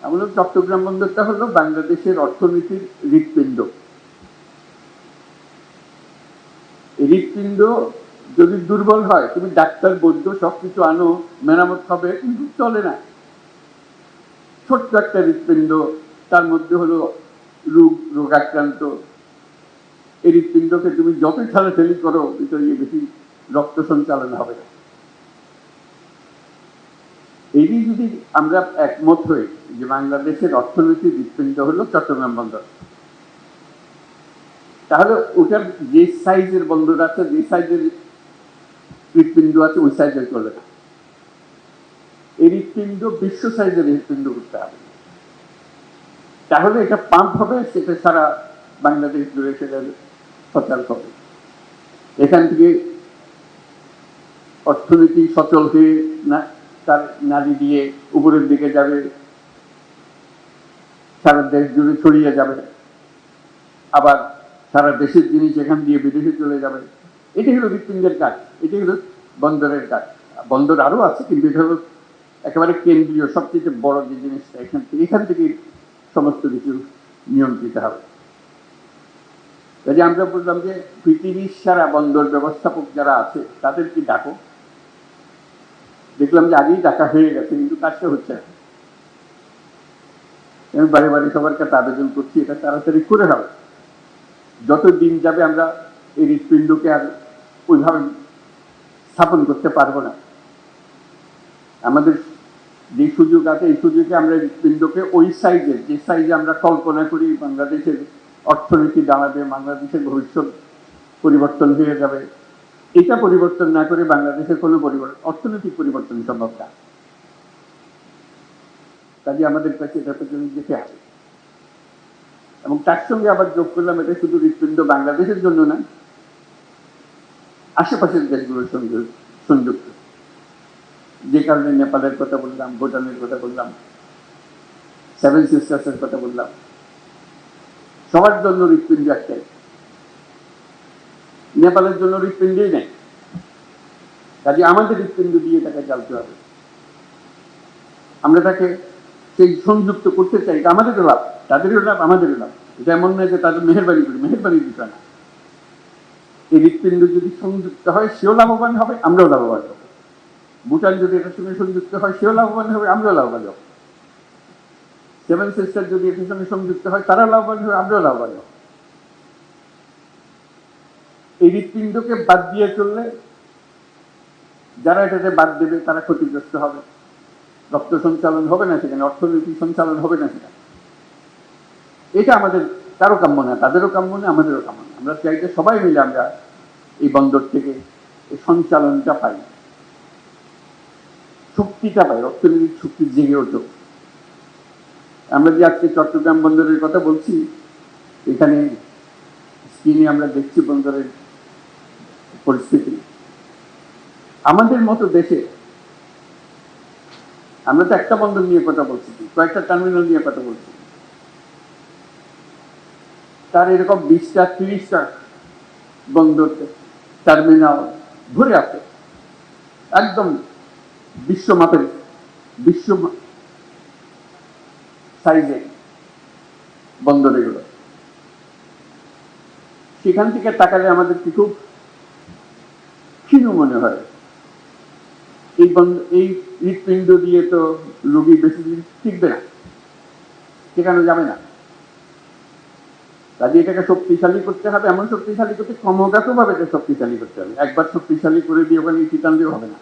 আমাদের চট্টগ্রাম বন্দরটা হলো বাংলাদেশের অর্থনীতির হৃৎপিণ্ড। এই হৃৎপিণ্ড যদি দুর্বল হয়, তুমি ডাক্তার বৈদ্য সবকিছু আনো, মেরামত হবে, কিন্তু চলে না। ছোট্ট একটা হৃৎপিণ্ড, তার মধ্যে হলো রোগাক্রান্ত। এই হৃৎপিণ্ডকে তুমি যতই ঠেলাঠেলি করো, ভিতরে বেশি রক্ত সঞ্চালন হবে না। এই যদি আমরা একমত হই যে বাংলাদেশের অর্থনৈতিক হৃৎপিণ্ড হলো চট্টগ্রাম বন্দর, তাহলে ওটার যে সাইজের বন্দর আছে, যে সাইজের হৃৎপিণ্ড আছে, ওই সাইজের চলে না। এই হৃৎপিণ্ড বিশ্ব সাইজের হৃৎপিণ্ড করতে হবে, তাহলে এটা পাম্প হবে, সেটা সারা বাংলাদেশ জুড়ে সেটা সচল হবে। এখান থেকে অর্থনীতি সচল হয়ে না তার নারী দিয়ে উপরের দিকে যাবে, সারা দেশ জুড়ে ছড়িয়ে যাবে, আবার সারা দেশের জিনিস এখান দিয়ে বিদেশে চলে যাবে। এটি হলো হৃৎপিণ্ডের কাজ, এটি হলো বন্দরের কাজ। বন্দর আরো আছে, কিন্তু এটা হলো একেবারে কেন্দ্রীয়, সবচেয়ে বড় যে জিনিসটা। এখান থেকে সমস্ত কিছু নিয়ন্ত্রিত হবে। কাজে আমরা বললাম যে পৃথিবীর সারা বন্দর ব্যবস্থাপক যারা আছে তাদেরকে ডাকো। দেখলাম যে আগেই ডাকা হয়ে গেছে, কিন্তু কাজটা হচ্ছে না। আমি বাড়ি বাড়ি সবার কাছে আবেদন করছি, এটা তাড়াতাড়ি করে হবে। যত দিন যাবে আমরা এই হৃৎপিণ্ডকে আর ওইভাবে স্থাপন করতে পারবো না। আমাদের যে সুযোগ আছে, এই সুযোগে আমরা হৃৎপিণ্ডকে ওই সাইজের, যে সাইজে আমরা কল্পনা করি বাংলাদেশের অর্থনীতি দাঁড়াবে, বাংলাদেশের ভবিষ্যৎ পরিবর্তন হয়ে যাবে, এটা পরিবর্তন না করে বাংলাদেশের কোনো অর্থনৈতিক পরিবর্তন সম্ভব না। কাজে আমাদের কাছে এটা পেছনে যেতে হবে। এবং তার সঙ্গে আবার যোগ করলাম, এটা শুধু হৃৎপিণ্ড বাংলাদেশের জন্য না, আশেপাশের দেশগুলোর সঙ্গে সংযুক্ত। যে কারণে নেপালের কথা বললাম, ভুটানের কথা বললাম, সেভেন সিস্টার্সের কথা বললাম, সবার জন্য হৃৎপিণ্ড একটাই। নেপালের জন্য হৃৎপিণ্ডই নেই, কাজে আমাদের হৃৎপিণ্ড দিয়ে তাকে চালতে হবে। আমরা তাকে সেই সংযুক্ত করতে চাই, এটা আমাদেরও লাভ, তাদেরও লাভ, আমাদেরও লাভ। এটা এমন নয় যে তাদের মেহেরবানি করি, মেহেরবানির বিষয় না। এই হৃৎপিণ্ড যদি সংযুক্ত হয়, সেও লাভবান হবে, আমরাও লাভবান হব। ভুটান যদি এটার সঙ্গে সংযুক্ত হয়, সেও লাভবান হবে, আমরাও লাভবান হব। সেভেন সিস্টার যদি এটার সঙ্গে সংযুক্ত হয়, তারা লাভবান হবে, আমরাও লাভবান হব। এই হৃৎপিণ্ডকে বাদ দিয়ে চললে যারা এটাতে বাদ দেবে তারা ক্ষতিগ্রস্ত হবে। রক্ত সঞ্চালন হবে না সেখানে, অর্থনৈতিক সঞ্চালন হবে না সেখানে। এটা আমাদের কারো কাম্য না, তাদেরও কাম্য না, আমাদেরও কাম্য না। আমরা চাইতে সবাই মিলে আমরা এই বন্দর থেকে এই সঞ্চালনটা পাই, শক্তিটা পাই, অর্থনৈতিক শক্তি জেগে ওঠে। আমরা যে আজকে চট্টগ্রাম বন্দরের কথা বলছি, এখানে স্ক্রিনে আমরা দেখছি বন্দরের পরিস্থিতি। আমাদের মতো দেশে আমরা তো একটা বন্দর নিয়ে কথা বলছি, কয়েকটা টার্মিনাল নিয়ে কথা বলছি, তার এরকম 20টা 30টা বন্দর টার্মিনাল ভরে আছে, একদম বিশ্বমাপের, বিশ্ব সাইজে বন্দর এগুলো। সেখান থেকে তাকালে আমাদের কি খুব ক্ষীণ মনে হয়। এই হৃৎপিণ্ড দিয়ে তো রোগী বেশি দিন টিকবে না, সেখানে যাবে না। কাজে এটাকে শক্তিশালী করতে হবে, এমন শক্তিশালী করতে ক্রমাগতভাবে এটা শক্তিশালী করতে হবে। একবার শক্তিশালী করে দিয়ে ওখানে টিকান দিয়ে হবে না।